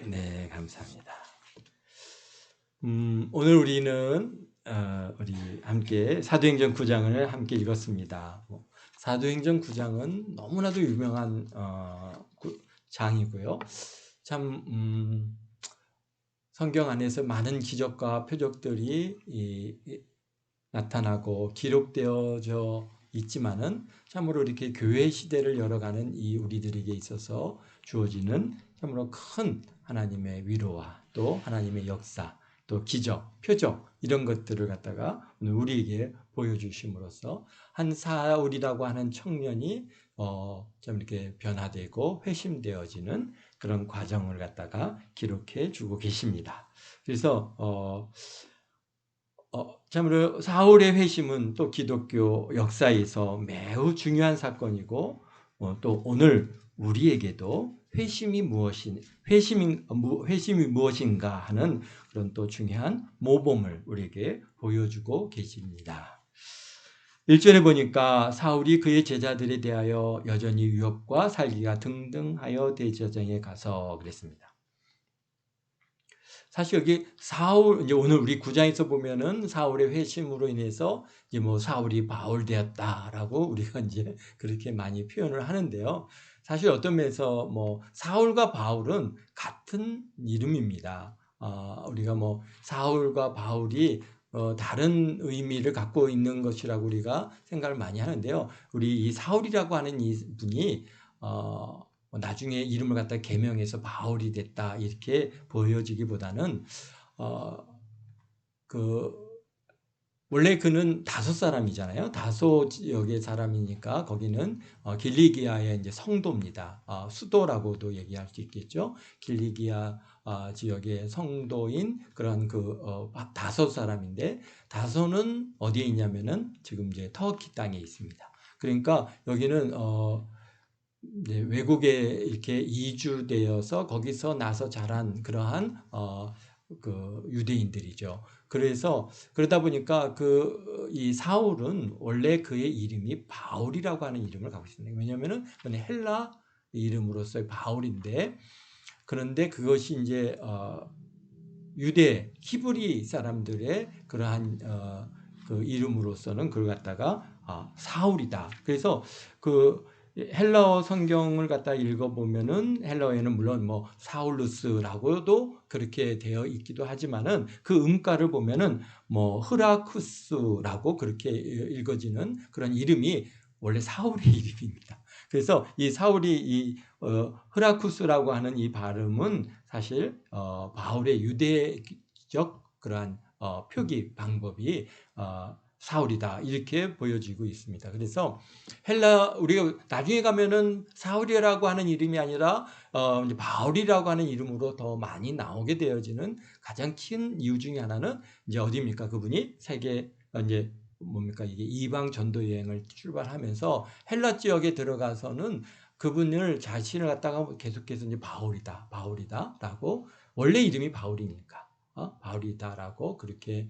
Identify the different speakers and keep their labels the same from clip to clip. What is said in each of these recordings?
Speaker 1: 네, 감사합니다. 오늘 우리는 우리 함께 사도행전 9장을 함께 읽었습니다. 사도행전 9장은 너무나도 유명한 장이고요. 참 성경 안에서 많은 기적과 표적들이 나타나고 기록되어져 있지만은 참으로 이렇게 교회 시대를 열어가는 이 우리들에게 있어서 주어지는 참으로 큰 하나님의 위로와 또 하나님의 역사, 또 기적, 표적 이런 것들을 갖다가 오늘 우리에게 보여주심으로써 한 사울이라고 하는 청년이 좀 이렇게 변화되고 회심되어지는 그런 과정을 갖다가 기록해 주고 계십니다. 그래서 참으로 사울의 회심은 또 기독교 역사에서 매우 중요한 사건이고 또 오늘 우리에게도 회심이 무엇인가 하는 그런 또 중요한 모범을 우리에게 보여주고 계십니다. 1절에 보니까 사울이 그의 제자들에 대하여 여전히 유업과 살기가 등등하여 대제사장에 가서 그랬습니다. 사실 여기 사울, 이제 오늘 우리 9장에서 보면은 사울의 회심으로 인해서 이제 뭐 사울이 바울 되었다라고 우리가 이제 그렇게 많이 표현을 하는데요. 사실 어떤 면에서 뭐 사울과 바울은 같은 이름입니다. 우리가 뭐 사울과 바울이 다른 의미를 갖고 있는 것이라고 우리가 생각을 많이 하는데요. 우리 이 사울이라고 하는 이 분이 나중에 이름을 갖다 개명해서 바울이 됐다 이렇게 보여지기보다는 원래 그는 다소 사람이잖아요. 다소 지역의 사람이니까 거기는 길리기아의 이제 성도입니다. 수도라고도 얘기할 수 있겠죠. 길리기아 지역의 성도인 그런 다소 사람인데 다소는 어디에 있냐면은 지금 이제 터키 땅에 있습니다. 그러니까 여기는 이제 외국에 이렇게 이주되어서 거기서 나서 자란 그러한 유대인들이죠. 그래서 그러다 보니까 이 사울은 원래 그의 이름이 바울이라고 하는 이름을 갖고 있습니다. 왜냐하면은 헬라 이름으로서의 바울인데 그런데 그것이 이제 유대 히브리 사람들의 그러한 그 이름으로서는 그걸 갖다가 사울이다. 그래서 헬라어 성경을 갖다 읽어보면은 헬라어에는 물론 뭐 사울루스라고도 그렇게 되어 있기도 하지만은 그 음가를 보면은 뭐 흐라쿠스라고 그렇게 읽어지는 그런 이름이 원래 사울의 이름입니다. 그래서 이 사울이 이 흐라쿠스라고 하는 이 발음은 사실 바울의 유대적 그러한 표기 방법이 사울이다 이렇게 보여지고 있습니다. 그래서 우리가 나중에 가면은 사울이라고 하는 이름이 아니라 이제 바울이라고 하는 이름으로 더 많이 나오게 되어지는 가장 큰 이유 중에 하나는 이제 어디입니까? 그분이 세계 이제 뭡니까 이게 이방 전도 여행을 출발하면서 헬라 지역에 들어가서는 그분을 자신을 갖다가 계속해서 이제 바울이다라고 원래 이름이 바울이니까 바울이다라고 그렇게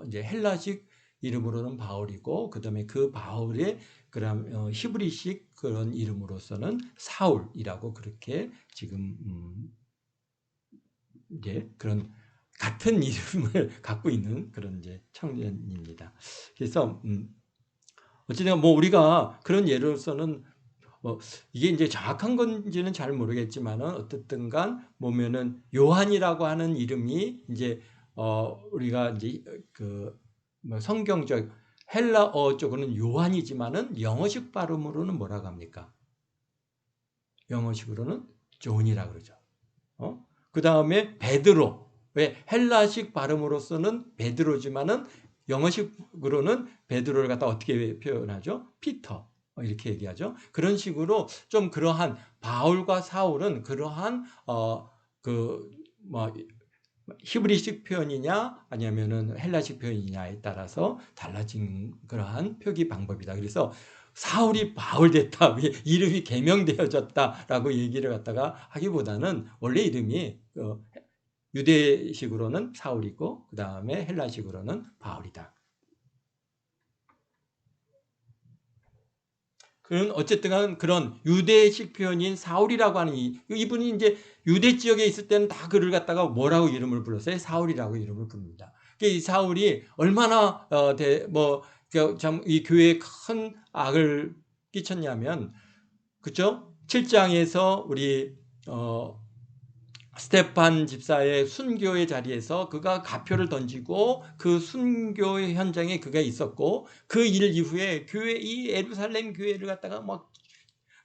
Speaker 1: 이제 헬라식 이름으로는 바울이고 그다음에 그 바울의 그런 히브리식 그런 이름으로서는 사울이라고 그렇게 지금 이제 그런 같은 이름을 갖고 있는 그런 이제 청년입니다. 그래서 어쨌든 뭐 우리가 그런 예로서는 이게 이제 정확한 건지는 잘 모르겠지만은 어쨌든간 보면은 요한이라고 하는 이름이 이제 우리가 이제 뭐 성경적 헬라어 쪽으로는 요한이지만은 영어식 발음으로는 뭐라고 합니까? 영어식으로는 존이라고 그러죠. 그 다음에 베드로. 왜 헬라식 발음으로서는 베드로지만은 영어식으로는 베드로를 갖다 어떻게 표현하죠? 피터. 이렇게 얘기하죠. 그런 식으로 좀 그러한 바울과 사울은 그러한 뭐 히브리식 표현이냐 아니면은 헬라식 표현이냐에 따라서 달라진 그러한 표기 방법이다. 그래서 사울이 바울 됐다, 이름이 개명되어졌다라고 얘기를 갖다가 하기보다는 원래 이름이 유대식으로는 사울이고 그 다음에 헬라식으로는 바울이다. 어쨌든 그런 유대식 표현인 사울이라고 하는 이분이 이제 유대 지역에 있을 때는 다 그를 갖다가 뭐라고 이름을 불렀어요? 사울이라고 이름을 부릅니다. 이 사울이 얼마나 참 이 교회에 큰 악을 끼쳤냐면, 그죠? 7장에서 우리 스테판 집사의 순교의 자리에서 그가 가표를 던지고 그 순교의 현장에 그가 있었고, 그 일 이후에 이 예루살렘 교회를 갖다가 막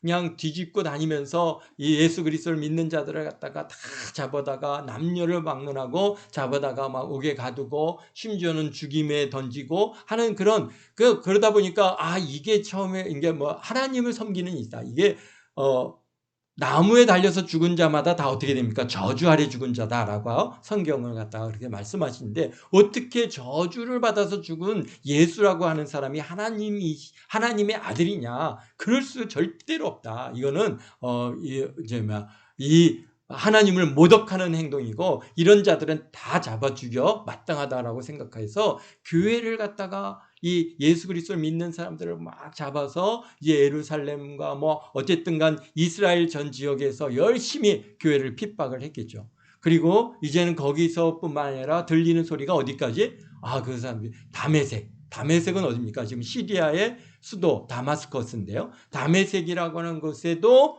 Speaker 1: 그냥 뒤집고 다니면서 이 예수 그리스도를 믿는 자들을 갖다가 다 잡아다가 남녀를 막론하고 잡아다가 막 옥에 가두고 심지어는 죽임에 던지고 하는 그러다 보니까 이게 처음에 이게 하나님을 섬기는 이다. 이게 나무에 달려서 죽은 자마다 다 어떻게 됩니까? 저주 아래 죽은 자다라고 성경을 갖다가 그렇게 말씀하시는데, 어떻게 저주를 받아서 죽은 예수라고 하는 사람이 하나님의 아들이냐? 그럴 수 절대로 없다. 이거는 이 하나님을 모독하는 행동이고, 이런 자들은 다 잡아 죽여 마땅하다라고 생각해서 교회를 갖다가 이 예수 그리스도를 믿는 사람들을 막 잡아서 예루살렘과 어쨌든 간 이스라엘 전 지역에서 열심히 교회를 핍박을 했겠죠. 그리고 이제는 거기서뿐만 아니라 들리는 소리가 어디까지? 그 사람들이 다메섹은 어디입니까? 지금 시리아의 수도 다마스커스인데요. 다메섹이라고 하는 곳에도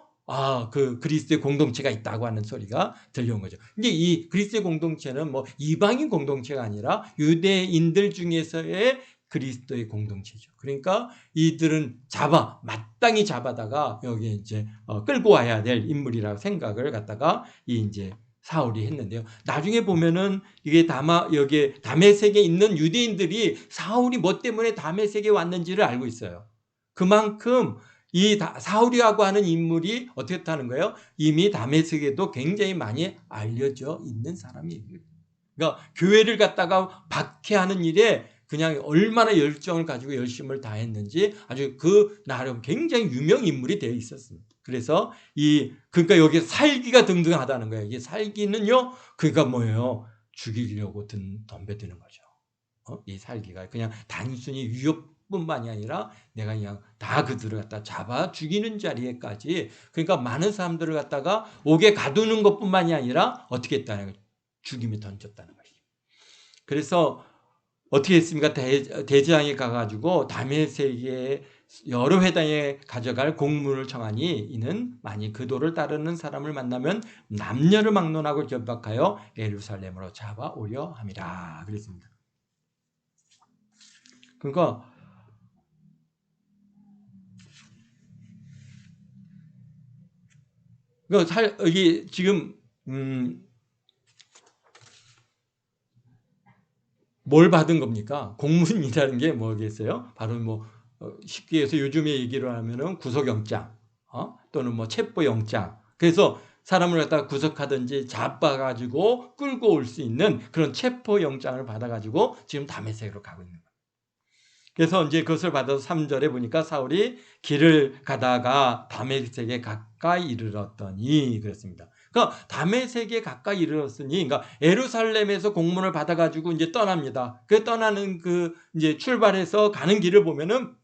Speaker 1: 그 그리스도의 공동체가 있다고 하는 소리가 들려온 거죠. 근데 이 그리스도의 공동체는 이방인 공동체가 아니라 유대인들 중에서의 그리스도의 공동체죠. 그러니까 이들은 마땅히 잡아다가 여기 이제 끌고 와야 될 인물이라고 생각을 갖다가 이제 사울이 했는데요. 나중에 보면은 이게 여기 다메섹에 있는 유대인들이 사울이 뭐 때문에 다메섹에 왔는지를 알고 있어요. 그만큼 이 사울이라고 하는 인물이 어떻게 하는 거예요? 이미 다메섹에도 굉장히 많이 알려져 있는 사람이에요. 그러니까 교회를 갖다가 박해하는 일에 그냥 얼마나 열정을 가지고 열심을 다했는지 아주 그 나름 굉장히 유명 인물이 되어 있었습니다. 그래서 그러니까 여기 살기가 등등하다는 거예요. 이게 살기는요, 그러니까 뭐예요? 죽이려고 덤벼드는 거죠. 이 살기가 그냥 단순히 위협뿐만이 아니라 내가 그냥 다 그들을 갖다 잡아 죽이는 자리에까지, 그러니까 많은 사람들을 갖다가 옥에 가두는 것뿐만이 아니라 어떻게 했다는 거예요? 죽임에 던졌다는 거예요. 그래서 어떻게 했습니까? 대제장에 가가지고 다메섹의 여러 회당에 가져갈 공문을 청하니 이는 만일 그 도를 따르는 사람을 만나면 남녀를 막론하고 결박하여 예루살렘으로 잡아오려 함이라 그랬습니다. 그러니까 여기 지금 뭘 받은 겁니까? 공문이라는 게 뭐겠어요? 바로 쉽게 해서 요즘에 얘기를 하면은 구속영장, 또는 체포영장. 그래서 사람을 갖다가 구속하든지 잡아가지고 끌고 올 수 있는 그런 체포영장을 받아가지고 지금 다메섹으로 가고 있는 거예요. 그래서 이제 그것을 받아서 3절에 보니까 사울이 길을 가다가 다메섹에 가까이 이르렀더니 그랬습니다. 그러니까 다메섹에 가까이 이르렀으니, 그러니까 예루살렘에서 공문을 받아가지고 이제 떠납니다. 그 떠나는 이제 출발해서 가는 길을 보면은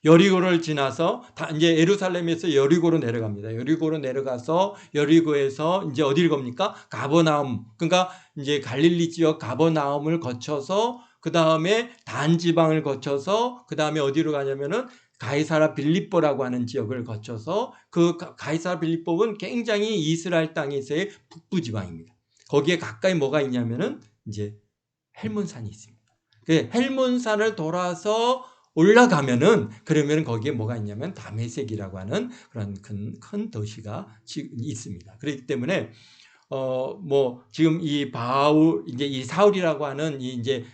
Speaker 1: 여리고를 지나서 이제 예루살렘에서 여리고로 내려갑니다. 여리고로 내려가서 여리고에서 이제 어디를 갑니까? 가버나움. 그러니까 이제 갈릴리 지역 가버나움을 거쳐서 그 다음에 단 지방을 거쳐서 그 다음에 어디로 가냐면은 가이사라 빌립보라고 하는 지역을 거쳐서, 그 가이사라 빌립보는 굉장히 이스라엘 땅에서의 북부 지방입니다. 거기에 가까이 뭐가 있냐면은 이제 헬몬산이 있습니다. 그 헬몬산을 돌아서 올라가면은 그러면 거기에 뭐가 있냐면 다메섹이라고 하는 그런 큰 도시가 있습니다. 그렇기 때문에 지금 이제 이 사울이라고 하는 이제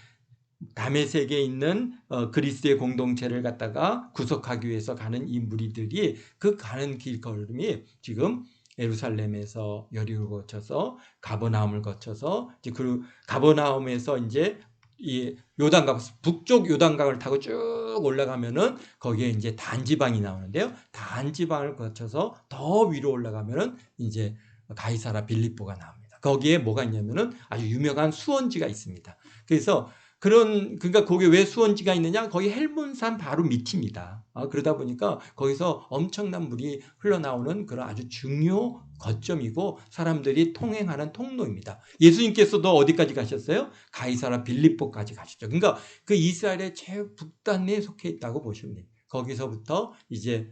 Speaker 1: 다메섹에 있는 그리스도의 공동체를 갖다가 구속하기 위해서 가는 이 무리들이 그 가는 길걸음이 지금 예루살렘에서 여리고를 거쳐서 가버나움을 거쳐서 이제 그 가버나움에서 이제 이 요단강, 북쪽 요단강을 타고 쭉 올라가면은 거기에 이제 단지방이 나오는데요. 단지방을 거쳐서 더 위로 올라가면은 이제 가이사라 빌립보가 나옵니다. 거기에 뭐가 있냐면은 아주 유명한 수원지가 있습니다. 그래서 그러니까 거기 왜 수원지가 있느냐? 거기 헬문산 바로 밑입니다. 그러다 보니까 거기서 엄청난 물이 흘러나오는 그런 아주 중요 거점이고 사람들이 통행하는 통로입니다. 예수님께서도 어디까지 가셨어요? 가이사라 빌립보까지 가셨죠. 그러니까 그 이스라엘의 최북단에 속해 있다고 보시면 돼요. 거기서부터 이제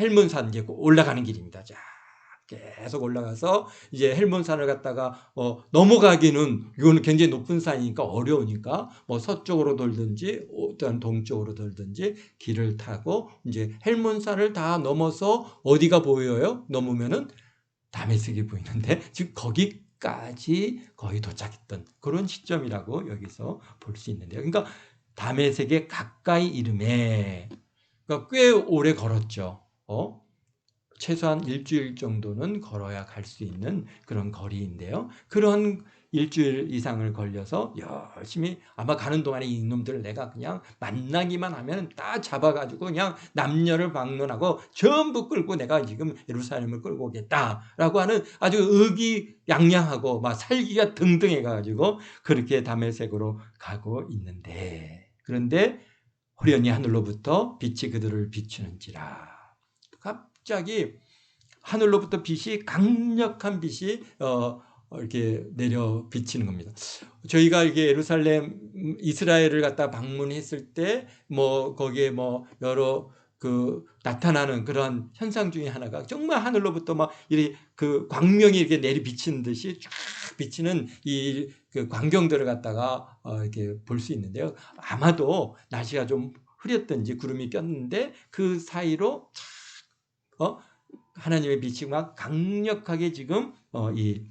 Speaker 1: 헬문산 이제 올라가는 길입니다. 자, 계속 올라가서 이제 헬몬산을 갔다가 넘어가기는 이거는 굉장히 높은 산이니까 어려우니까 뭐 서쪽으로 돌든지 어떤 동쪽으로 돌든지 길을 타고 이제 헬몬산을 다 넘어서 어디가 보여요? 넘으면은 다메섹이 보이는데 지금 거기까지 거의 도착했던 그런 시점이라고 여기서 볼 수 있는데요. 그러니까 다메섹에 가까이 이름에 그러니까 꽤 오래 걸었죠. 최소한 일주일 정도는 걸어야 갈 수 있는 그런 거리인데요. 그런 일주일 이상을 걸려서 열심히 아마 가는 동안에 이놈들을 내가 그냥 만나기만 하면 다 잡아가지고 그냥 남녀를 방문하고 전부 끌고 내가 지금 예루살렘을 끌고 오겠다라고 하는 아주 의기양양하고 막 살기가 등등해가지고 그렇게 다메섹으로 가고 있는데 그런데 호련히 하늘로부터 빛이 그들을 비추는지라. 갑자기 하늘로부터 빛이 강력한 빛이 이렇게 내려 비치는 겁니다. 저희가 이게 예루살렘 이스라엘을 갖다 방문했을 때 뭐 거기에 뭐 여러 그 나타나는 그런 현상 중에 하나가 정말 하늘로부터 막 이렇게 그 광명이 이렇게 내리 비치는 듯이 쫙 비치는 이 그 광경들을 갖다가 이렇게 볼 수 있는데요. 아마도 날씨가 좀 흐렸든지 구름이 꼈는데 그 사이로 하나님의 빛이 막 강력하게 지금 이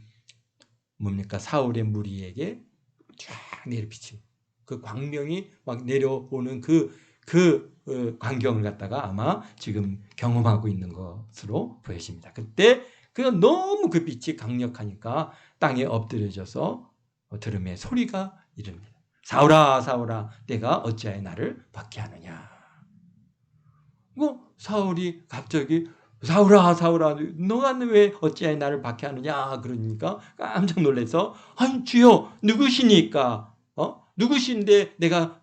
Speaker 1: 뭡니까 사울의 무리에게 쫙 내려 비친 그 광명이 막 내려오는 그 광경을 갖다가 아마 지금 경험하고 있는 것으로 보여집니다. 그때 너무 그 빛이 강력하니까 땅에 엎드려져서 들음에 소리가 이릅니다. 사울아 사울아 내가 어찌하여 나를 박해하느냐. 사울이 갑자기 사울아 사울아 너가 왜 어찌하여 나를 박해하느냐 그러니까 깜짝 놀라서 아니 주여 누구시니까 누구신데 내가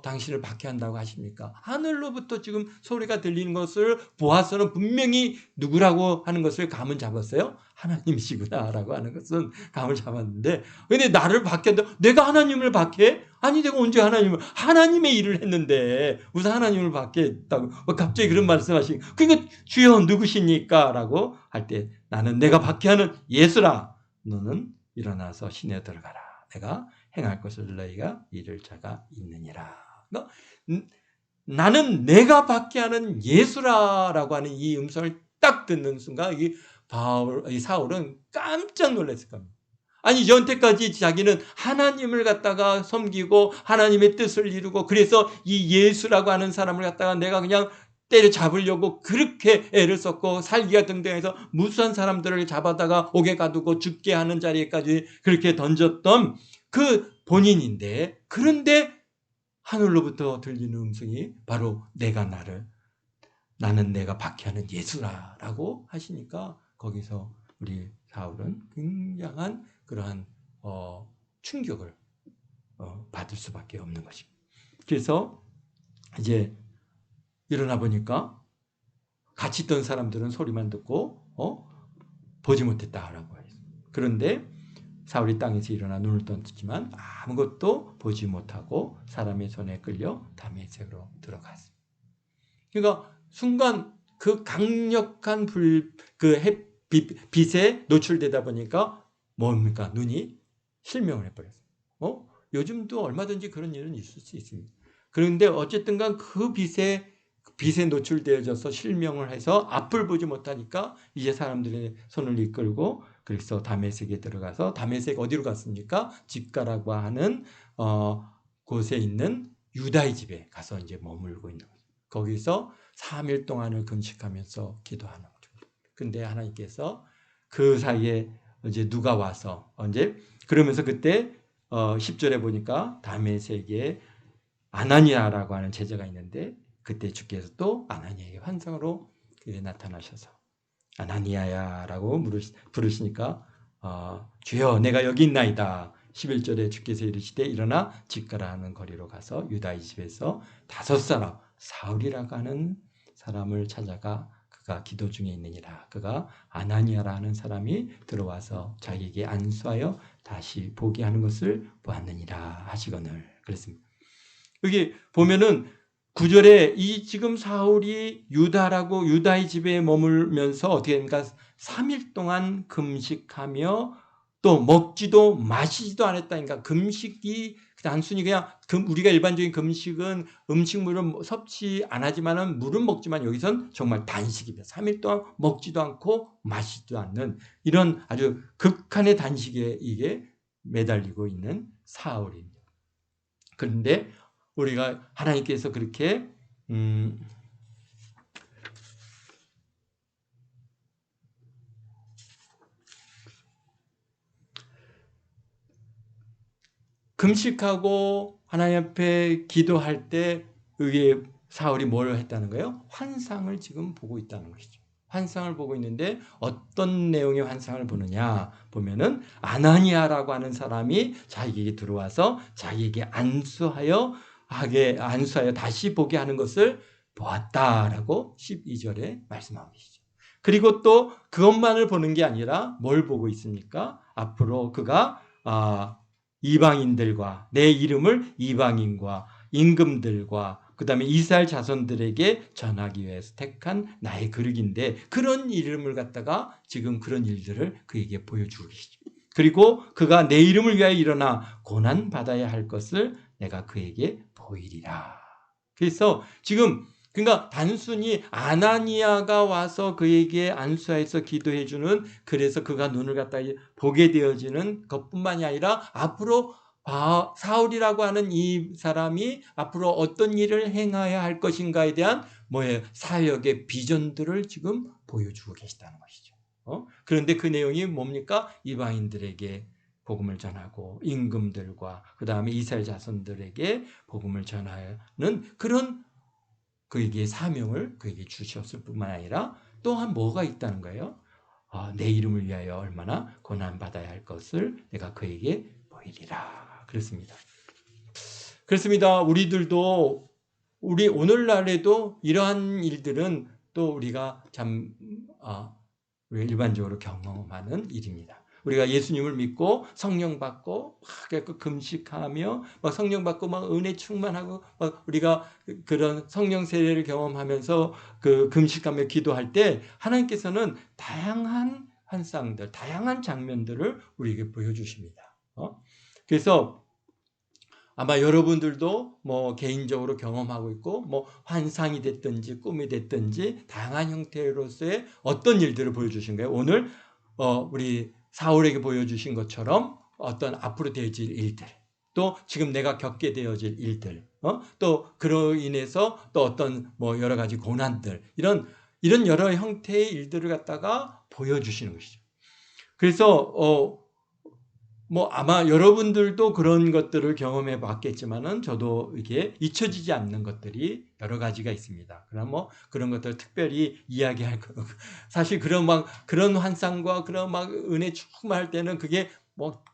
Speaker 1: 당신을 박해한다고 하십니까? 하늘로부터 지금 소리가 들리는 것을 보아서는 분명히 누구라고 하는 것을 감은 잡았어요. 하나님이시구나라고 하는 것은 감을 잡았는데 근데 나를 박해한다. 내가 하나님을 박해? 아니 내가 언제 하나님의 일을 했는데 무슨 하나님을 박해했다고 갑자기 그런 말씀하시니 그러니까 주여 누구십니까? 라고 할 때 나는 내가 박해하는 예수라. 너는 일어나서 시내에 들어가라. 내가 행할 것을 너희가 이룰 자가 있느니라. 나는 내가 박해하는 예수라라고 하는 이 음성을 딱 듣는 순간 이 사울은 깜짝 놀랐을 겁니다. 아니 여태까지 자기는 하나님을 갖다가 섬기고 하나님의 뜻을 이루고 그래서 이 예수라고 하는 사람을 갖다가 내가 그냥 때려잡으려고 그렇게 애를 썼고 살기가 등등해서 무수한 사람들을 잡아다가 옥에 가두고 죽게 하는 자리에까지 그렇게 던졌던 그 본인인데 그런데 하늘로부터 들리는 음성이 바로 나는 내가 박해하는 예수라라고 하시니까 거기서 우리 사울은 굉장한 그러한 충격을 받을 수밖에 없는 것입니다. 그래서 이제 일어나 보니까 같이 있던 사람들은 소리만 듣고 보지 못했다라고 해요. 그런데 사울이 땅에서 일어나 눈을 떴지만 아무것도 보지 못하고 사람의 손에 끌려 다메섹으로 들어갔습니다. 그러니까 순간 그 강력한 빛에 노출되다 보니까 뭡니까? 눈이 실명을 해버렸어요. 요즘도 얼마든지 그런 일은 있을 수 있습니다. 그런데 어쨌든 간 그 빛에 노출되어져서 실명을 해서 앞을 보지 못하니까 이제 사람들의 손을 이끌고 그래서 다메섹에 들어가서 다메섹 어디로 갔습니까? 집가라고 하는 곳에 있는 유다의 집에 가서 이제 머물고 있는 거죠. 거기서 3일 동안을 금식하면서 기도하는 거죠. 근데 하나님께서 그 사이에 이제 누가 와서 그러면서 그때 10절에 보니까 다메섹에 아나니아라고 하는 제자가 있는데 그때 주께서 또 아나니아에게 환상으로 나타나셔서 아나니아야라고 부르시니까 주여 내가 여기 있나이다. 11절에 주께서 이르시되 일어나 집 가라 하는 거리로 가서 유다의 집에서 5사람 사울이라고 하는 사람을 찾아가 그가 기도 중에 있느니라. 그가 아나니아라 하는 사람이 들어와서 자기에게 안수하여 다시 보게 하는 것을 보았느니라 하시거늘 그랬습니다. 여기 보면은 9절에 이 지금 사울이 유다라고 유다의 집에 머물면서 어떻게 됩니까? 3일 동안 금식하며 또 먹지도 마시지도 않았다니까. 금식이 단순히 그냥 우리가 일반적인 금식은 음식물은 섭취 안 하지만은 물은 먹지만 여기선 정말 단식입니다. 3일 동안 먹지도 않고 마시지도 않는 이런 아주 극한의 단식에 이게 매달리고 있는 사울입니다. 그런데 우리가 하나님께서 그렇게 금식하고 하나님 앞에 기도할 때 이게 사울이 뭘 했다는 거예요? 환상을 지금 보고 있다는 것이죠. 환상을 보고 있는데 어떤 내용의 환상을 보느냐 보면은 아나니아라고 하는 사람이 자기에게 들어와서 자기에게 안수하여 다시 보게 하는 것을 보았다라고 12절에 말씀하고 계시죠. 그리고 또 그것만을 보는 게 아니라 뭘 보고 있습니까? 앞으로 그가 이방인들과 내 이름을 이방인과 임금들과 그 다음에 이스라엘 자손들에게 전하기 위해서 택한 나의 그릇인데 그런 이름을 갖다가 지금 그런 일들을 그에게 보여주고 계시죠. 그리고 그가 내 이름을 위하여 일어나 고난받아야 할 것을 내가 그에게 보이리라. 그래서 지금 그러니까 단순히 아나니아가 와서 그에게 안수하여서 기도해 주는 그래서 그가 눈을 갖다가 보게 되어지는 것뿐만이 아니라 앞으로 사울이라고 하는 이 사람이 앞으로 어떤 일을 행해야 할 것인가에 대한 사역의 비전들을 지금 보여주고 계시다는 것이죠. 그런데 그 내용이 뭡니까? 이방인들에게 복음을 전하고 임금들과 그 다음에 이스라엘 자손들에게 복음을 전하는 그런 그에게 사명을 그에게 주셨을 뿐만 아니라 또한 뭐가 있다는 거예요? 내 이름을 위하여 얼마나 고난받아야 할 것을 내가 그에게 보이리라. 그렇습니다. 그렇습니다. 우리들도 우리 오늘날에도 이러한 일들은 또 우리가 참 일반적으로 경험하는 일입니다. 우리가 예수님을 믿고 성령 받고 막 금식하며 막 성령 받고 막 은혜 충만하고 막 우리가 그런 성령 세례를 경험하면서 그 금식하며 기도할 때 하나님께서는 다양한 환상들, 다양한 장면들을 우리에게 보여주십니다. 그래서 아마 여러분들도 개인적으로 경험하고 있고 환상이 됐든지 꿈이 됐든지 다양한 형태로서의 어떤 일들을 보여주신 거예요. 오늘 우리 사울에게 보여주신 것처럼 어떤 앞으로 되어질 일들, 또 지금 내가 겪게 되어질 일들, 또 그로 인해서 또 어떤 여러 가지 고난들, 이런 여러 형태의 일들을 갖다가 보여주시는 것이죠. 그래서 아마 여러분들도 그런 것들을 경험해 봤겠지만은 저도 이게 잊혀지지 않는 것들이 여러 가지가 있습니다. 그럼 그런 것들을 특별히 이야기할 거. 사실 그런 환상과 그런 은혜 충만할 때는 그게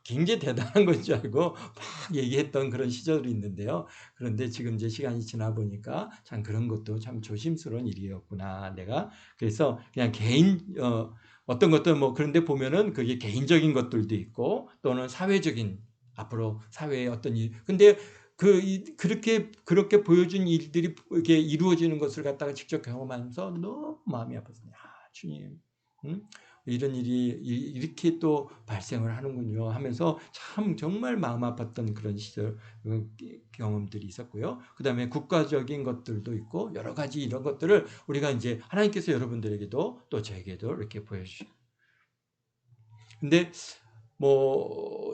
Speaker 1: 굉장히 대단한 건 줄 알고 막 얘기했던 그런 시절이 있는데요. 그런데 지금 이제 시간이 지나 보니까 참 그런 것도 참 조심스러운 일이었구나. 내가 그래서 그냥 어떤 것들 그런데 보면은 그게 개인적인 것들도 있고 또는 사회적인 앞으로 사회의 어떤 일. 근데 그렇게 보여준 일들이 이렇게 이루어지는 것을 갖다가 직접 경험하면서 너무 마음이 아팠어요. 주님, 이런 일이 이렇게 또 발생을 하는군요 하면서 참 정말 마음 아팠던 그런 시절 경험들이 있었고요. 그 다음에 국가적인 것들도 있고 여러 가지 이런 것들을 우리가 이제 하나님께서 여러분들에게도 또 저에게도 이렇게 보여주시고. 근데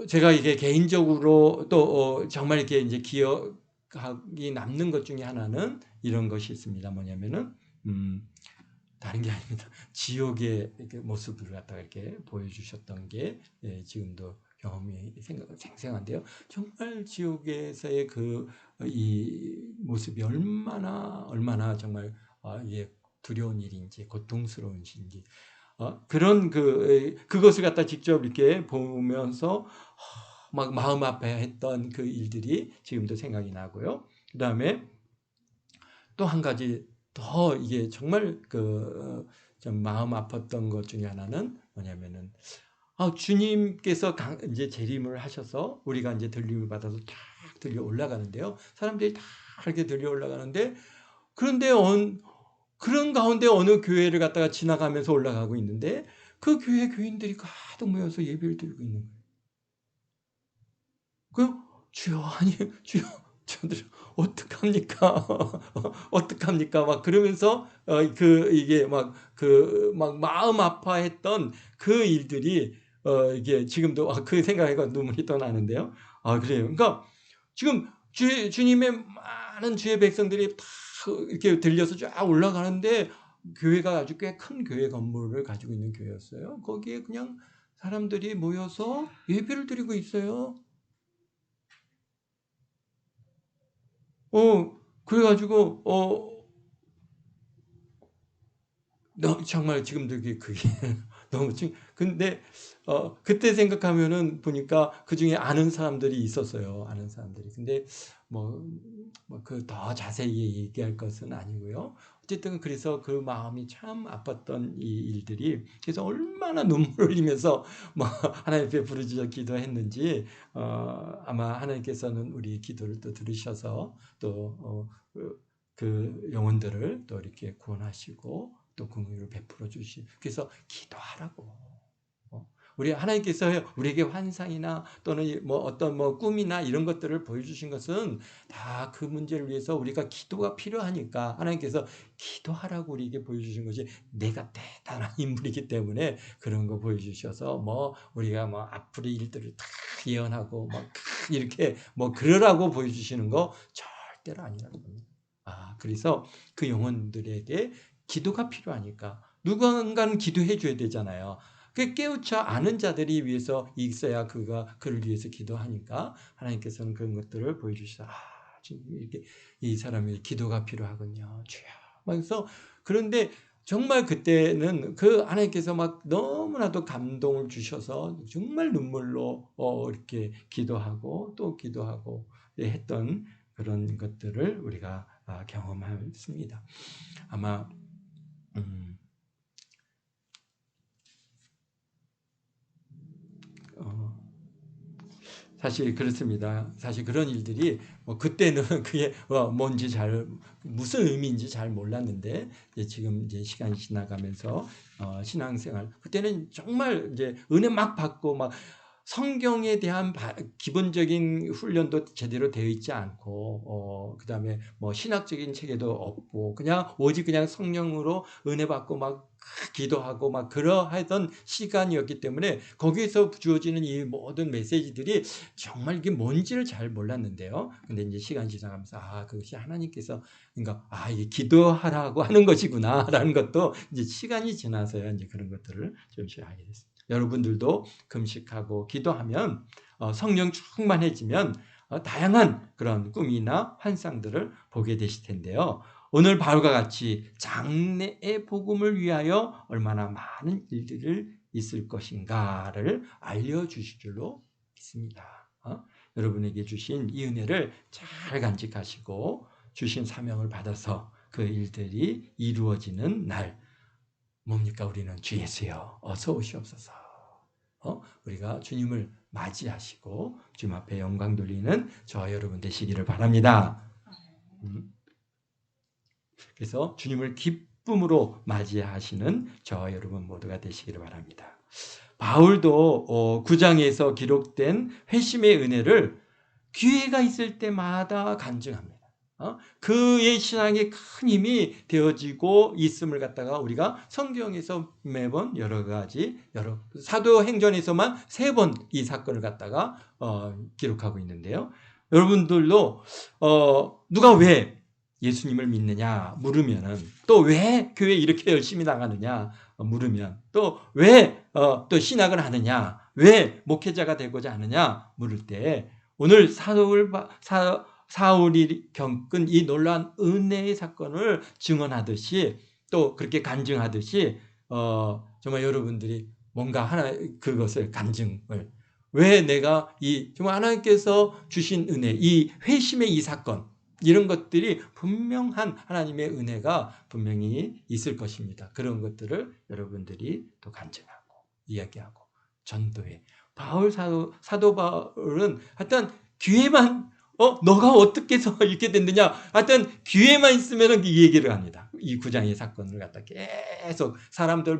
Speaker 1: 제가 이게 개인적으로 또 정말 이렇게 이제 기억이 남는 것 중에 하나는 이런 것이 있습니다. 뭐냐면은 다른 게 아닙니다. 지옥의 모습을 갖다가 이렇게 보여주셨던 게 지금도 경험이 생생한데요. 정말 지옥에서의 이 모습이 얼마나 정말 이게 두려운 일인지 고통스러운 일인지 그런 그것을 갖다 직접 이렇게 보면서 막 마음 아파했던 그 일들이 지금도 생각이 나고요. 그 다음에 또 한 가지 더 이게 정말 좀 마음 아팠던 것 중에 하나는 뭐냐면은 주님께서 이제 재림을 하셔서 우리가 이제 들림을 받아서 쫙 들려 올라가는데요. 사람들이 다 이렇게 들려 올라가는데 그런데 그런 가운데 어느 교회를 갖다가 지나가면서 올라가고 있는데 그 교회 교인들이 가득 모여서 예배를 드리고 있는 거예요. 그 주여 아니 주여 저들 어떡합니까? 어떡합니까? 막 그러면서 이게 막 마음 아파했던 그 일들이 이게 지금도 그 생각하니까 눈물이 또 나는데요. 그래요. 그러니까 지금 주님의 많은 주의 백성들이 다 이렇게 들려서 쫙 올라가는데 교회가 아주 꽤 큰 교회 건물을 가지고 있는 교회였어요. 거기에 그냥 사람들이 모여서 예배를 드리고 있어요. 그래가지고 정말 지금도 그게 너무 근데 그때 생각하면은 보니까 그 중에 아는 사람들이 있었어요. 아는 사람들이. 근데 그 더 자세히 얘기할 것은 아니고요. 어쨌든 그래서 그 마음이 참 아팠던 이 일들이 그래서 얼마나 눈물을 흘리면서 하나님 앞에 부르짖어 기도했는지 아마 하나님께서는 우리 기도를 또 들으셔서 또 그 영혼들을 또 이렇게 구원하시고 또 긍휼을 베풀어 그래서 기도하라고. 우리 하나님께서 우리에게 환상이나 또는 어떤 꿈이나 이런 것들을 보여주신 것은 다 그 문제를 위해서 우리가 기도가 필요하니까 하나님께서 기도하라고 우리에게 보여주신 것이 내가 대단한 인물이기 때문에 그런 거 보여주셔서 우리가 앞으로 일들을 다 예언하고 이렇게 그러라고 보여주시는 거 절대로 아니라는 겁니다. 그래서 그 영혼들에게 기도가 필요하니까 누군가는 기도해 줘야 되잖아요. 깨우쳐 아는 자들이 위해서 있어야 그를 위해서 기도하니까 하나님께서는 그런 것들을 보여주시다. 지금 이렇게 이 사람이 기도가 필요하군요. 주여. 그래서 그런데 정말 그때는 그 하나님께서 너무나도 감동을 주셔서 정말 눈물로 이렇게 기도하고 또 기도하고 했던 그런 것들을 우리가 경험했습니다. 아마 사실 그렇습니다. 사실 그런 일들이 그때는 그게 뭔지 무슨 의미인지 잘 몰랐는데 지금 이제 시간이 지나가면서 신앙생활 그때는 정말 이제 은혜 막 받고 성경에 대한 기본적인 훈련도 제대로 되어 있지 않고 그다음에 신학적인 체계도 없고 그냥 오직 그냥 성령으로 은혜 받고 기도하고 그러하던 시간이었기 때문에 거기에서 주어지는 이 모든 메시지들이 정말 이게 뭔지를 잘 몰랐는데요. 근데 이제 시간이 지나가면서 그것이 하나님께서 그러니까 이게 기도하라고 하는 것이구나라는 것도 이제 시간이 지나서야 이제 그런 것들을 좀씩 알게 됐습니다. 여러분들도 금식하고 기도하면 성령 충만해지면 다양한 그런 꿈이나 환상들을 보게 되실 텐데요. 오늘 바울과 같이 장래의 복음을 위하여 얼마나 많은 일들을 있을 것인가를 알려주실 줄로 믿습니다. 여러분에게 주신 이 은혜를 잘 간직하시고 주신 사명을 받아서 그 일들이 이루어지는 날 뭡니까? 우리는 주 예수여 어서 오시옵소서. 우리가 주님을 맞이하시고 주님 앞에 영광 돌리는 저와 여러분 되시기를 바랍니다. 그래서 주님을 기쁨으로 맞이하시는 저와 여러분 모두가 되시기를 바랍니다. 바울도 9장에서 기록된 회심의 은혜를 기회가 있을 때마다 간증합니다. 그의 신앙에 큰 힘이 되어지고 있음을 갖다가 우리가 성경에서 매번 여러 사도행전에서만 3번 이 사건을 갖다가 기록하고 있는데요. 여러분들도 누가 왜 예수님을 믿느냐 물으면은 또 왜 교회 이렇게 열심히 나가느냐 물으면 또 왜 또 신학을 하느냐 왜 목회자가 되고자 하느냐 물을 때 오늘 사울이 겪은 이 놀라운 은혜의 사건을 증언하듯이 또 그렇게 간증하듯이 정말 여러분들이 뭔가 하나 그것을 간증을 왜 내가 정말 하나님께서 주신 은혜, 이 회심의 이 사건, 이런 것들이 분명한 하나님의 은혜가 분명히 있을 것입니다. 그런 것들을 여러분들이 또 간증하고 이야기하고 전도해. 사도 바울은 하여튼 기회만 너가 어떻게 해서 이렇게 됐느냐, 하여튼 기회만 있으면 이 얘기를 합니다. 이 9장의 사건을 갖다 계속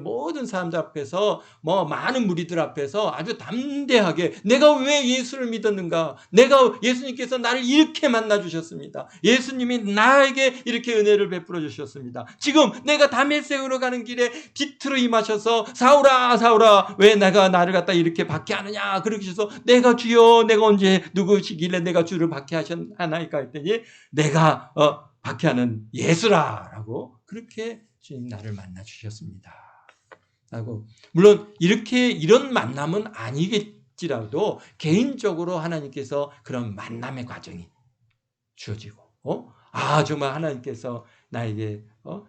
Speaker 1: 모든 사람들 앞에서 많은 무리들 앞에서 아주 담대하게 내가 왜 예수를 믿었는가, 내가 예수님께서 나를 이렇게 만나 주셨습니다. 예수님이 나에게 이렇게 은혜를 베풀어 주셨습니다. 지금 내가 다메섹으로 가는 길에 뒤틀어 임하셔서 사울아 사울아 왜 나를 갖다 이렇게 박해하느냐, 그렇게 해서 내가 주여 내가 언제 누구시길래 내가 주를 박해하나이까 했더니 내가 박해하는 예수라라고 그렇게 주님 나를 만나 주셨습니다. 하고 물론 이런 만남은 아니겠지라도 개인적으로 하나님께서 그런 만남의 과정이 주어지고 정말 하나님께서 나에게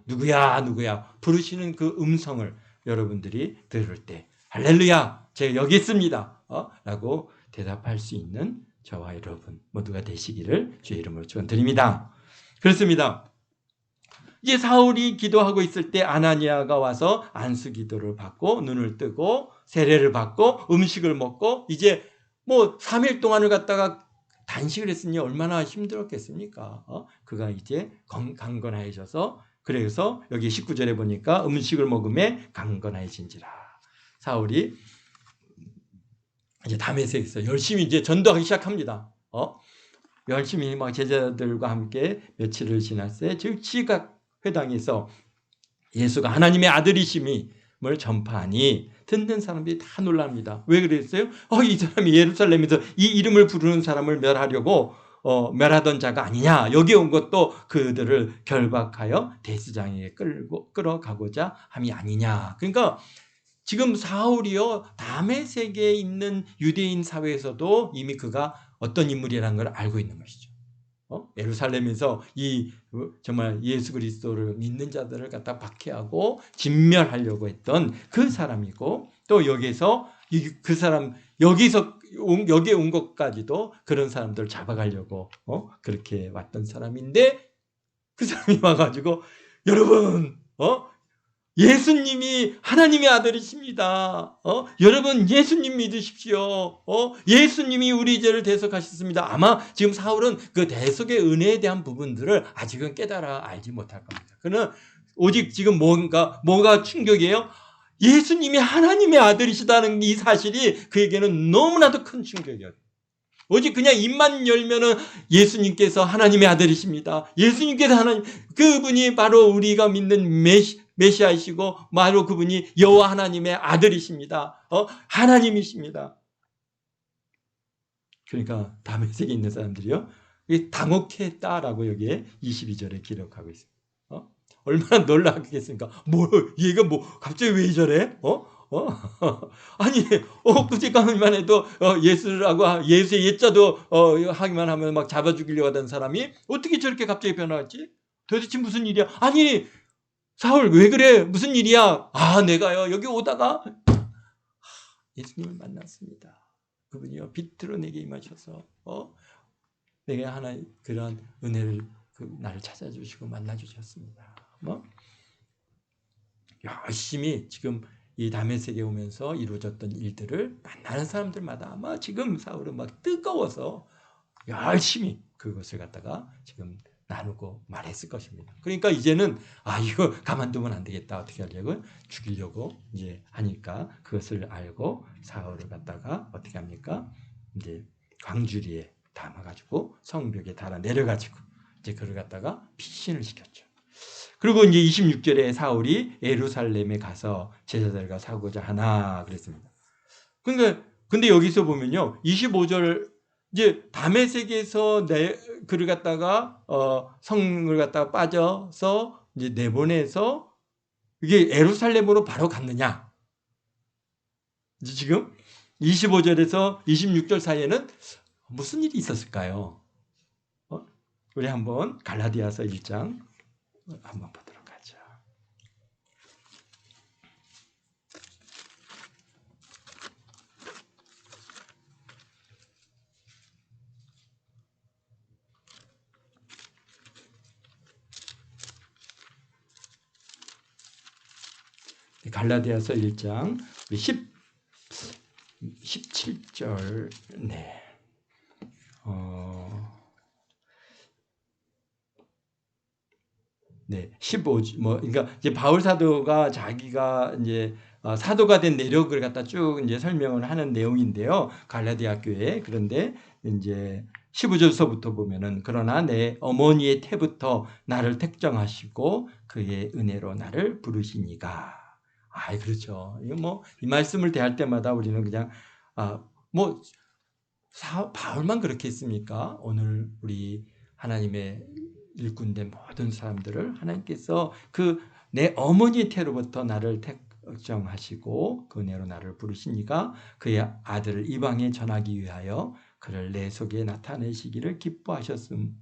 Speaker 1: 누구야 부르시는 그 음성을 여러분들이 들을 때 할렐루야 제가 여기 있습니다 라고 대답할 수 있는 저와 여러분 모두가 되시기를 주의 이름으로 축원드립니다. 그렇습니다. 이제 사울이 기도하고 있을 때 아나니아가 와서 안수 기도를 받고 눈을 뜨고 세례를 받고 음식을 먹고 이제 3일 동안을 갖다가 단식을 했으니 얼마나 힘들었겠습니까? 그가 이제 강건해져서 그래서 여기 19절에 보니까 음식을 먹음에 강건해진지라. 사울이 이제 다메섹에서 열심히 이제 전도하기 시작합니다. 열심히 막 제자들과 함께 며칠을 지났어요. 즉 지각 회당에서 예수가 하나님의 아들이심을 전파하니 듣는 사람들이 다 놀랍니다. 왜 그랬어요? 이 사람이 예루살렘에서 이 이름을 부르는 사람을 멸하려고 멸하던 자가 아니냐. 여기 온 것도 그들을 결박하여 대제사장에게 끌어가고자 함이 아니냐. 그러니까 지금 사울이요 다메섹에 있는 유대인 사회에서도 이미 그가 어떤 인물이라는 걸 알고 있는 것이죠. 예루살렘에서 정말 예수 그리스도를 믿는 자들을 갖다 박해하고 진멸하려고 했던 그 사람이고, 또 여기서 그 사람 여기에 온 것까지도 그런 사람들을 잡아가려고 그렇게 왔던 사람인데, 그 사람이 와가지고 여러분 예수님이 하나님의 아들이십니다. 여러분 예수님 믿으십시오. 예수님이 우리 죄를 대속하셨습니다. 아마 지금 사울은 그 대속의 은혜에 대한 부분들을 아직은 깨달아 알지 못할 겁니다. 그는 오직 지금 뭐가 충격이에요? 예수님이 하나님의 아들이시다는 이 사실이 그에게는 너무나도 큰 충격이었어요. 오직 그냥 입만 열면은 예수님께서 하나님의 아들이십니다. 예수님께서 그분이 바로 우리가 믿는 메시아이시고 바로 그분이 여호와 하나님의 아들이십니다. 하나님이십니다. 그러니까 다메섹에 있는 사람들이요 당혹했다라고 여기에 22절에 기록하고 있습니다. 얼마나 놀라겠습니까? 얘가 갑자기 왜 저래? 아니, 그제까지만 해도 예수라고 예수의 예자도 하기만 하면 막 잡아 죽이려고 하던 사람이 어떻게 저렇게 갑자기 변화했지? 도대체 무슨 일이야? 아니, 사울 왜 그래? 무슨 일이야? 내가요 여기 오다가 예수님을 만났습니다. 그분이요 빛으로 내게 임하셔서 내게 하나의 그런 은혜를 나를 찾아주시고 만나주셨습니다. 열심히 지금 이 다메섹에 오면서 이루어졌던 일들을 만나는 사람들마다 아마 지금 사울은 막 뜨거워서 열심히 그것을 갖다가 지금 나누고 말했을 것입니다. 그러니까 이제는 이거 가만두면 안 되겠다. 어떻게 하려고? 죽이려고 이제 하니까 그것을 알고 사울을 갖다가 어떻게 합니까? 이제 광주리에 담아가지고 성벽에 달아 내려가지고 이제 그를 갖다가 피신을 시켰죠. 그리고 이제 26절에 사울이 예루살렘에 가서 제자들과 사고자 하나 그랬습니다. 근데 여기서 보면요. 25절 이제 다메섹에서 그를 갖다가 성을 갖다가 빠져서 이제 내보내서 이게 예루살렘으로 바로 갔느냐? 이제 지금 25절에서 26절 사이에는 무슨 일이 있었을까요? 우리 한번 갈라디아서 1장 한번 보도록 하죠. 갈라디아서 1장 17절 네. 네, 15, 그러니까 이제 바울 사도가 자기가 이제 사도가 된 내력을 갖다 쭉 이제 설명을 하는 내용인데요. 갈라디아 교회. 그런데 이제 15절서부터 보면은 그러나 내 어머니의 태부터 나를 택정하시고 그의 은혜로 나를 부르시니가. 그렇죠. 이거 이 말씀을 대할 때마다 우리는 그냥 바울만 그렇게 했습니까? 오늘 우리 하나님의 일꾼된 모든 사람들을 하나님께서 그 내 어머니의 태로부터 나를 택정하시고 그 은혜로 나를 부르시니까 그의 아들을 이방에 전하기 위하여 그를 내 속에 나타내시기를 기뻐하셨을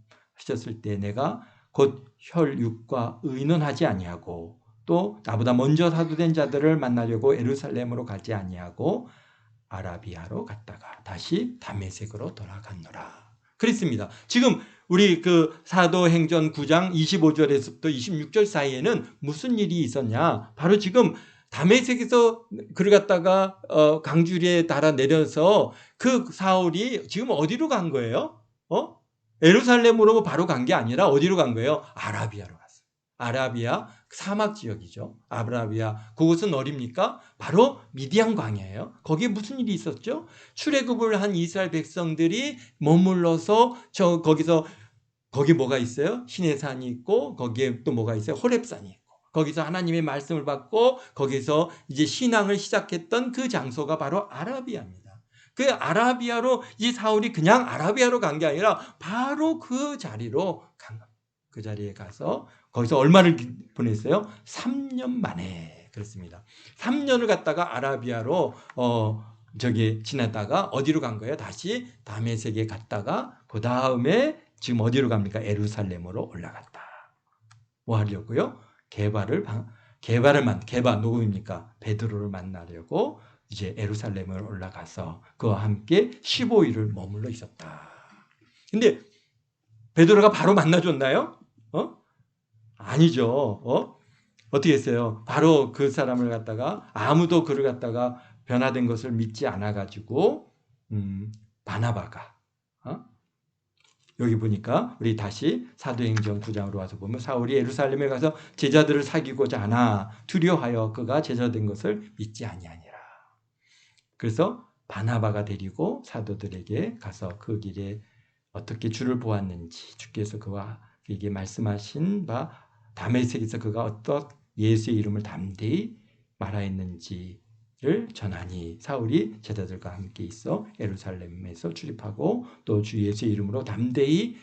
Speaker 1: 때 내가 곧 혈육과 의논하지 아니하고 또 나보다 먼저 사도된 자들을 만나려고 예루살렘으로 가지 아니하고 아라비아로 갔다가 다시 다메섹으로 돌아갔노라. 그랬습니다. 지금 우리 그 사도행전 9장 25절에서부터 26절 사이에는 무슨 일이 있었냐? 바로 지금 다메섹에서 그를 갖다가 강주리에 달아 내려서 그 사울이 지금 어디로 간 거예요? 예루살렘으로 바로 간 게 아니라 어디로 간 거예요? 아라비아로 갔어요. 아라비아 사막 지역이죠. 아라비아 그곳은 어디입니까? 바로 미디안 광야예요. 거기에 무슨 일이 있었죠? 출애굽을 한 이스라엘 백성들이 머물러서 거기 뭐가 있어요? 시내산이 있고 거기에 또 뭐가 있어요? 호렙산이 있고 거기서 하나님의 말씀을 받고 거기서 이제 신앙을 시작했던 그 장소가 바로 아라비아입니다. 그 아라비아로 이 사울이 그냥 아라비아로 간 게 아니라 바로 그 자리로 간 겁니다. 그 자리에 가서 거기서 얼마를 보냈어요? 3년 만에 그렇습니다. 3년을 갔다가 아라비아로 지났다가 어디로 간 거예요? 다시 다메섹에 갔다가 그 다음에 지금 어디로 갑니까? 예루살렘으로 올라갔다. 뭐 하려고요? 개바 누구입니까? 베드로를 만나려고 이제 예루살렘을 올라가서 그와 함께 15일을 머물러 있었다. 근데 베드로가 바로 만나줬나요? 아니죠. 어떻게 했어요? 바로 그 사람을 갖다가 아무도 그를 갖다가 변화된 것을 믿지 않아 가지고 바나바가 여기 보니까 우리 다시 사도행전 9장으로 와서 보면 사울이 예루살렘에 가서 제자들을 사귀고자 하나 두려워하여 그가 제자된 것을 믿지 아니하니라. 그래서 바나바가 데리고 사도들에게 가서 그 길에 어떻게 주를 보았는지 주께서 그에게 말씀하신 바 다메섹에서 그가 어떤 예수의 이름을 담대히 말하였는지를 전하니 사울이 제자들과 함께 있어 예루살렘에서 출입하고 또 주 예수의 이름으로 담대히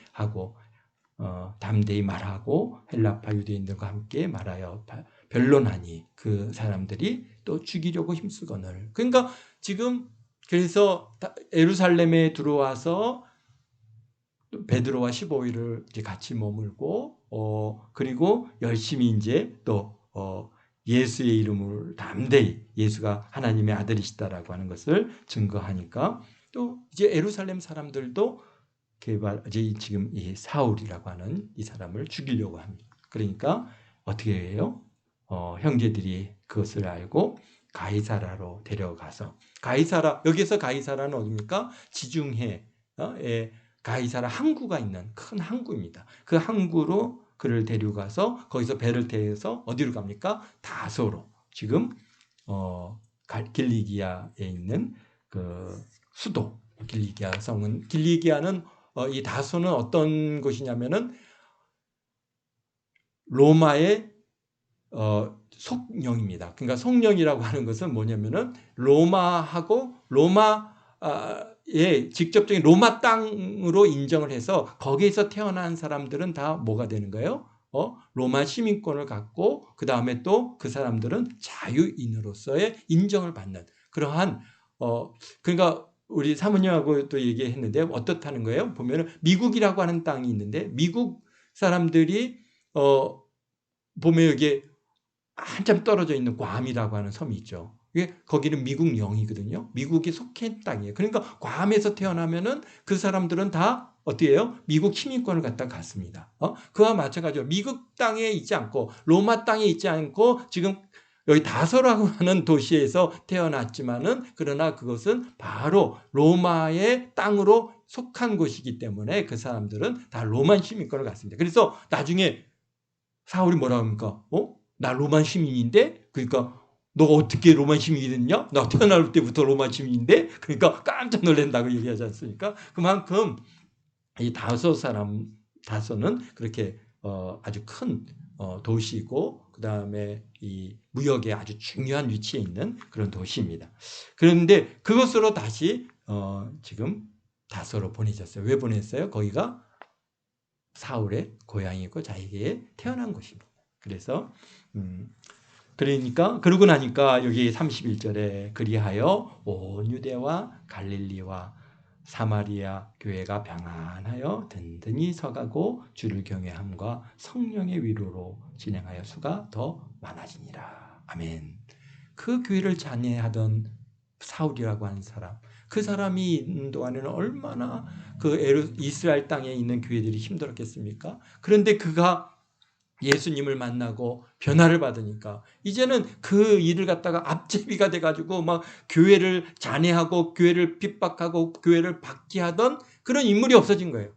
Speaker 1: 말하고 헬라파 유대인들과 함께 말하여 변론하니 그 사람들이 또 죽이려고 힘쓰거늘. 그러니까 지금 그래서 예루살렘에 들어와서 베드로와 15일을 이제 같이 머물고 그리고 열심히 이제 또 예수의 이름을 담대히 예수가 하나님의 아들이시다라고 하는 것을 증거하니까 또 이제 예루살렘 사람들도 이제 지금 이 사울이라고 하는 이 사람을 죽이려고 합니다. 그러니까 어떻게 해요? 형제들이 그것을 알고 가이사라로 데려가서 여기서 가이사라는 어디입니까? 지중해 가이사라 항구가 있는 큰 항구입니다. 그 항구로 그를 데려가서 거기서 배를 태워서 어디로 갑니까? 다소로. 지금 길리기아에 있는 그 수도 길리기아 성은 길리기아는 이 다소는 어떤 곳이냐면은 로마의 속령입니다. 그러니까 속령이라고 하는 것은 뭐냐면은 로마하고 직접적인 로마 땅으로 인정을 해서 거기에서 태어난 사람들은 다 뭐가 되는 거예요? 로마 시민권을 갖고 그 다음에 또 그 사람들은 자유인으로서의 인정을 받는 그러한 그러니까 우리 사모님하고 또 얘기했는데 어떻다는 거예요? 보면은 미국이라고 하는 땅이 있는데 미국 사람들이 보면 여기 한참 떨어져 있는 괌이라고 하는 섬이 있죠. 거기는 미국 영이거든요. 미국이 속한 땅이에요. 그러니까 괌에서 태어나면은 그 사람들은 다 어떻게 해요? 미국 시민권을 갖다 갖습니다. 그와 마찬가지로 미국 땅에 있지 않고 로마 땅에 있지 않고 지금 여기 다소라고 하는 도시에서 태어났지만은 그러나 그것은 바로 로마의 땅으로 속한 곳이기 때문에 그 사람들은 다 로마 시민권을 갖습니다. 그래서 나중에 사울이 뭐라고 합니까? 나 로마 시민인데? 그러니까 너가 어떻게 로마 시민이 됐냐? 나 태어날 때부터 로마 시민인데? 그러니까 깜짝 놀란다고 얘기하지 않습니까? 그만큼 이 다소는 그렇게 아주 큰 도시이고 그 다음에 이 무역에 아주 중요한 위치에 있는 그런 도시입니다. 그런데 그것으로 다시 지금 다소로 보내졌어요. 왜 보냈어요? 거기가 사울의 고향이고 자기에게 태어난 곳입니다. 그래서 그러니까 그러고 나니까 여기 31절에 그리하여 온 유대와 갈릴리와 사마리아 교회가 평안하여 든든히 서가고 주를 경외함과 성령의 위로로 진행하여 수가 더 많아지니라. 아멘. 그 교회를 잔해하던 사울이라고 하는 사람, 그 사람이 있는 동안에는 얼마나 그 이스라엘 땅에 있는 교회들이 힘들었겠습니까? 그런데 그가 예수님을 만나고 변화를 받으니까 이제는 그 일을 갖다가 앞제비가 돼가지고 막 교회를 잔해하고 교회를 핍박하고 교회를 박해하던 그런 인물이 없어진 거예요.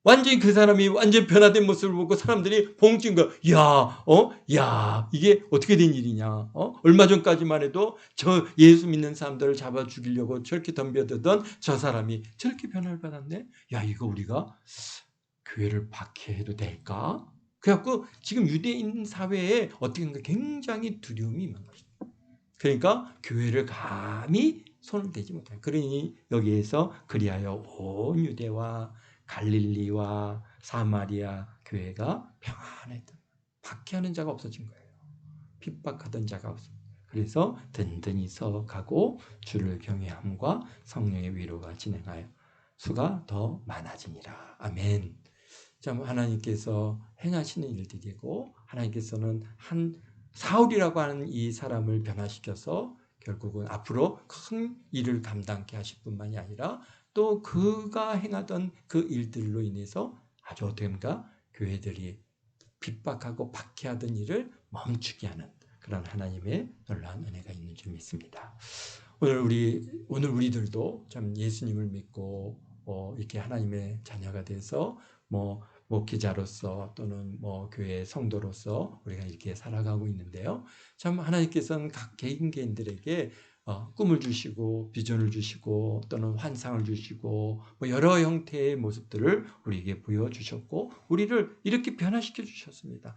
Speaker 1: 완전히 그 사람이 완전 변화된 모습을 보고 사람들이 봉진 거야. 야, 이게 어떻게 된 일이냐? 얼마 전까지만 해도 저 예수 믿는 사람들을 잡아 죽이려고 저렇게 덤벼들던 저 사람이 저렇게 변화를 받았네. 야, 이거 우리가 교회를 박해해도 될까? 그래갖고 지금 유대인 사회에 어떻게 보면 굉장히 두려움이 있는 것입니다. 그러니까 교회를 감히 손을 대지 못해요. 그러니 여기에서 그리하여 온 유대와 갈릴리와 사마리아 교회가 평안했다. 박해하는 자가 없어진 거예요. 핍박하던 자가 없습니다. 그래서 든든히 서가고 주를 경외함과 성령의 위로가 진행하여 수가 더 많아지니라. 아멘. 참 하나님께서 행하시는 일들이고 하나님께서는 한 사울이라고 하는 이 사람을 변화시켜서 결국은 앞으로 큰 일을 감당케 하실 뿐만이 아니라 또 그가 행하던 그 일들로 인해서 아주 어떻게인가 교회들이 핍박하고 박해하던 일을 멈추게 하는 그런 하나님의 놀라운 은혜가 있는 줄 믿습니다. 오늘 우리들도 참 예수님을 믿고 이렇게 하나님의 자녀가 돼서 목회자로서 또는 교회 성도로서 우리가 이렇게 살아가고 있는데요. 참 하나님께서는 각 개인들에게 꿈을 주시고 비전을 주시고 또는 환상을 주시고 여러 형태의 모습들을 우리에게 보여주셨고 우리를 이렇게 변화시켜 주셨습니다.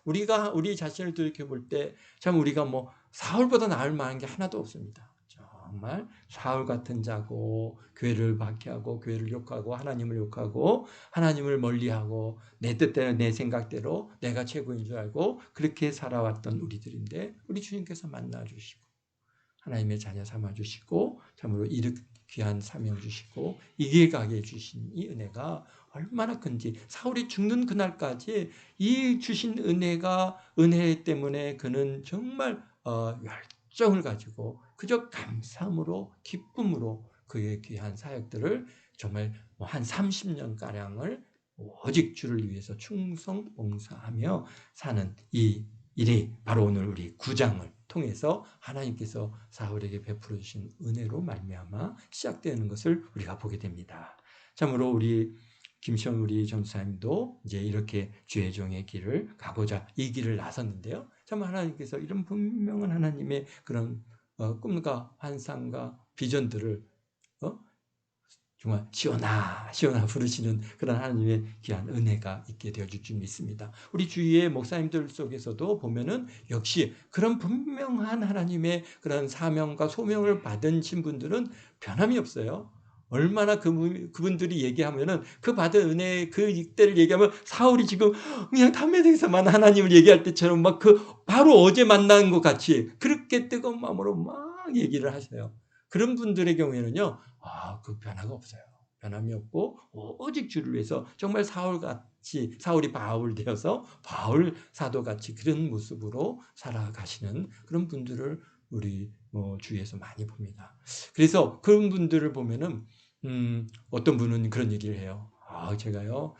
Speaker 1: 우리가 우리 자신을 돌이켜볼 때 참 우리가 사울보다 나을 만한 게 하나도 없습니다. 정말 사울 같은 자고 교회를 박해하고 교회를 욕하고 하나님을 욕하고 하나님을 멀리하고 내 뜻대로 내 생각대로 내가 최고인 줄 알고 그렇게 살아왔던 우리들인데 우리 주님께서 만나주시고 하나님의 자녀 삼아주시고 참으로 이렇게 귀한 사명 주시고 이길 가게 해주신 이 은혜가 얼마나 큰지 사울이 죽는 그날까지 이 주신 은혜 때문에 그는 정말 열정을 가지고 그저 감사함으로 기쁨으로 그의 귀한 사역들을 정말 한 30년가량을 오직 주를 위해서 충성 봉사하며 사는 이 일이 바로 오늘 우리 9장을 통해서 하나님께서 사울에게 베풀어 주신 은혜로 말미암아 시작되는 것을 우리가 보게 됩니다. 참으로 우리 김시원 우리 전사님도 이제 이렇게 주의 종의 길을 가고자 이 길을 나섰는데요. 참 하나님께서 이런 분명한 하나님의 그런 꿈과 환상과 비전들을 정말 시원하 부르시는 그런 하나님의 귀한 은혜가 있게 되어줄 줄 믿습니다. 우리 주위의 목사님들 속에서도 보면은 역시 그런 분명한 하나님의 그런 사명과 소명을 받으신 분들은 변함이 없어요. 얼마나 그분들이 얘기하면은 그 받은 은혜 그 이때를 얘기하면 사울이 지금 그냥 담에대해서만 하나님을 얘기할 때처럼 막 바로 어제 만난 것 같이 그렇게 뜨거운 마음으로 막 얘기를 하세요. 그런 분들의 경우에는요. 그 변화가 없어요. 변함이 없고 오직 주를 위해서 정말 사울이 바울 되어서 바울 사도같이 그런 모습으로 살아가시는 그런 분들을 우리 주위에서 많이 봅니다. 그래서 그런 분들을 보면은 어떤 분은 그런 얘기를 해요. 제가요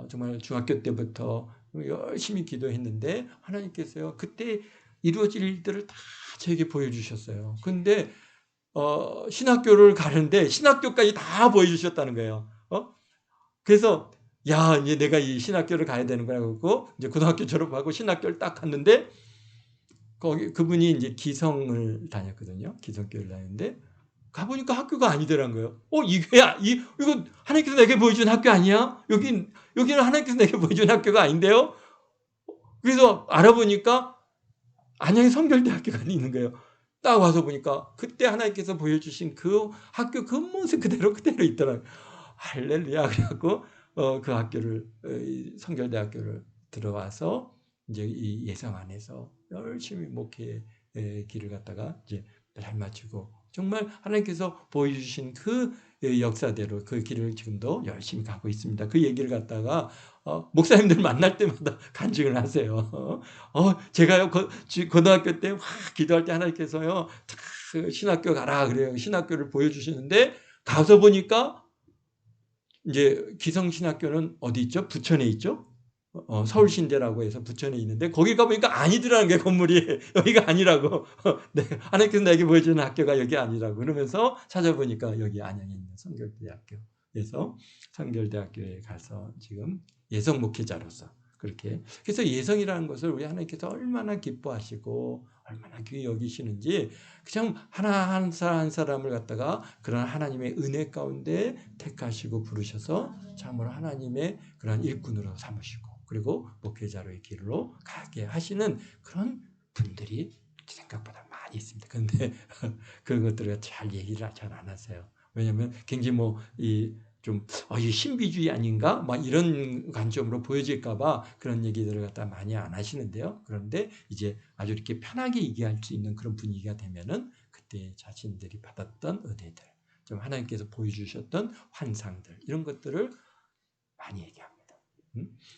Speaker 1: 정말 중학교 때부터 열심히 기도했는데 하나님께서요 그때 이루어질 일들을 다 저에게 보여주셨어요. 근데 신학교를 가는데 신학교까지 다 보여주셨다는 거예요. 그래서 야 이제 내가 이 신학교를 가야 되는구나 그러고 이제 고등학교 졸업하고 신학교를 딱 갔는데 거기 그분이 이제 기성을 다녔거든요. 기성교를 다녔는데 가보니까 학교가 아니더란 거예요. 이거 하나님께서 내게 보여준 학교 아니야? 여기는 하나님께서 내게 보여준 학교가 아닌데요? 그래서 알아보니까 안양에 성결대학교가 있는 거예요. 딱 와서 보니까 그때 하나님께서 보여주신 그 학교 그 모습 그대로 있더라고요. 할렐루야. 그래갖고 그 학교를 성결대학교를 들어와서 이제 이 예성 안에서 열심히 목회 길을 갔다가 이제 잘 마치고 정말 하나님께서 보여주신 그 역사대로 그 길을 지금도 열심히 가고 있습니다. 그 얘기를 갖다가 목사님들 만날 때마다 간증을 하세요. 제가요 고등학교 때 기도할 때 하나님께서요 신학교 가라 그래요. 신학교를 보여주시는데 가서 보니까 이제 기성신학교는 어디 있죠? 부천에 있죠? 서울신대라고 해서 부천에 있는데 거기 가보니까 아니더라는 게 건물이 여기가 아니라고. 하나님께서 내게 보여주는 학교가 여기 아니라고 그러면서 찾아보니까 여기 안양에 있는 성결대학교에서 성결대학교에 가서 지금 예성 목회자로서 그렇게 그래서 예성이라는 것을 우리 하나님께서 얼마나 기뻐하시고 얼마나 귀히 여기시는지 그냥 하나 한 사람 한 사람을 갖다가 그런 하나님의 은혜 가운데 택하시고 부르셔서 참으로 하나님의 그런 일꾼으로 삼으시고 그리고 목회자로의 길로 가게 하시는 그런 분들이 생각보다 많이 있습니다. 그런데 그런 것들을 잘 얘기를 잘 안 하세요. 왜냐하면 굉장히 이 신비주의 아닌가? 막 이런 관점으로 보여질까봐 그런 얘기들을 갖다 많이 안 하시는데요. 그런데 이제 아주 이렇게 편하게 얘기할 수 있는 그런 분위기가 되면은 그때 자신들이 받았던 은혜들, 좀 하나님께서 보여주셨던 환상들 이런 것들을 많이 얘기합니다.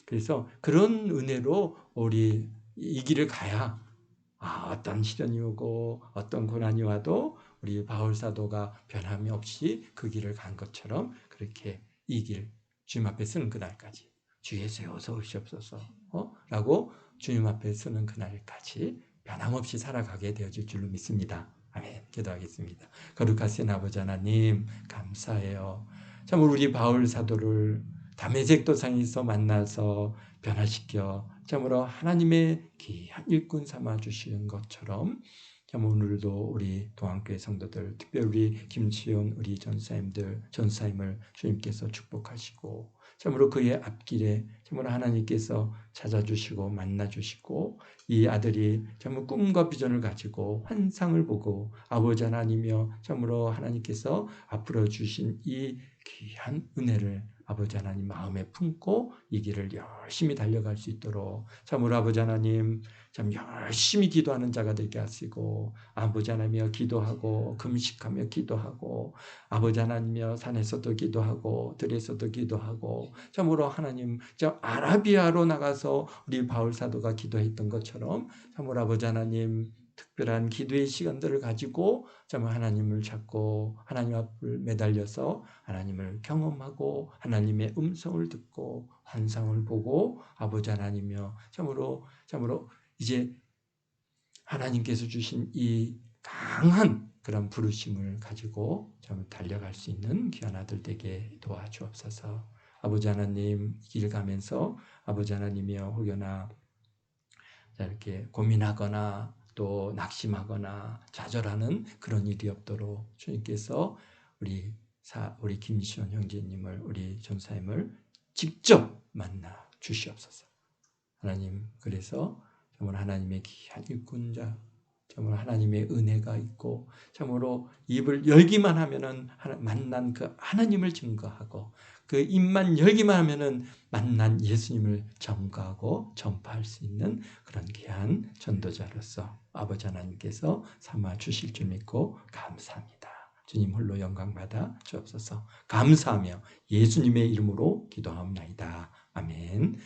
Speaker 1: 그래서 그런 은혜로 우리 이 길을 가야 어떤 시련이 오고 어떤 고난이 와도 우리 바울 사도가 변함이 없이 그 길을 간 것처럼 그렇게 이 길 주님 앞에 서는 그날까지 주의 세워서 오시옵소서 라고 주님 앞에 서는 그날까지 변함없이 살아가게 되어질 줄로 믿습니다. 아멘. 기도하겠습니다. 거룩하신 아버지 하나님 감사해요. 참 우리 바울 사도를 다메섹 도상에서 만나서 변화시켜 참으로 하나님의 귀한 일꾼 삼아 주시는 것처럼 참 오늘도 우리 동안교회 성도들 특별히 우리 김치영 우리 전사님을 주님께서 축복하시고 참으로 그의 앞길에 참으로 하나님께서 찾아주시고 만나주시고 이 아들이 참으로 꿈과 비전을 가지고 환상을 보고 아버지 하나님이여 참으로 하나님께서 앞으로 주신 이 귀한 은혜를 아버지 하나님 마음에 품고 이 길을 열심히 달려갈 수 있도록 참으로 아버지 하나님 참 열심히 기도하는 자가 되게 하시고 아버지 하나님이여 기도하고 금식하며 기도하고 아버지 하나님이여 산에서도 기도하고 들에서도 기도하고 참으로 하나님 저 아라비아로 나가서 우리 바울 사도가 기도했던 것처럼 참으로 아버지 하나님 특별한 기도의 시간들을 가지고 정말 하나님을 찾고 하나님 앞을 매달려서 하나님을 경험하고 하나님의 음성을 듣고 환상을 보고 아버지 하나님이여 참으로 이제 하나님께서 주신 이 강한 그런 부르심을 가지고 좀 달려갈 수 있는 귀한 아들 되게 도와주옵소서. 아버지 하나님 길 가면서 아버지 하나님이여 혹여나 이렇게 고민하거나 또 낙심하거나 좌절하는 그런 일이 없도록 주님께서 우리 김시원 형제님을 우리 전사님을 직접 만나 주시옵소서. 하나님 그래서 정말 하나님의 귀한 일꾼자 정말 하나님의 은혜가 있고 참으로 입을 열기만 하면은 만난 그 하나님을 증거하고 그 입만 열기만 하면은 만난 예수님을 전가하고 전파할 수 있는 그런 귀한 전도자로서 아버지 하나님께서 삼아 주실 줄 믿고 감사합니다. 주님 홀로 영광 받아 주옵소서. 감사하며 예수님의 이름으로 기도하옵나이다. 아멘.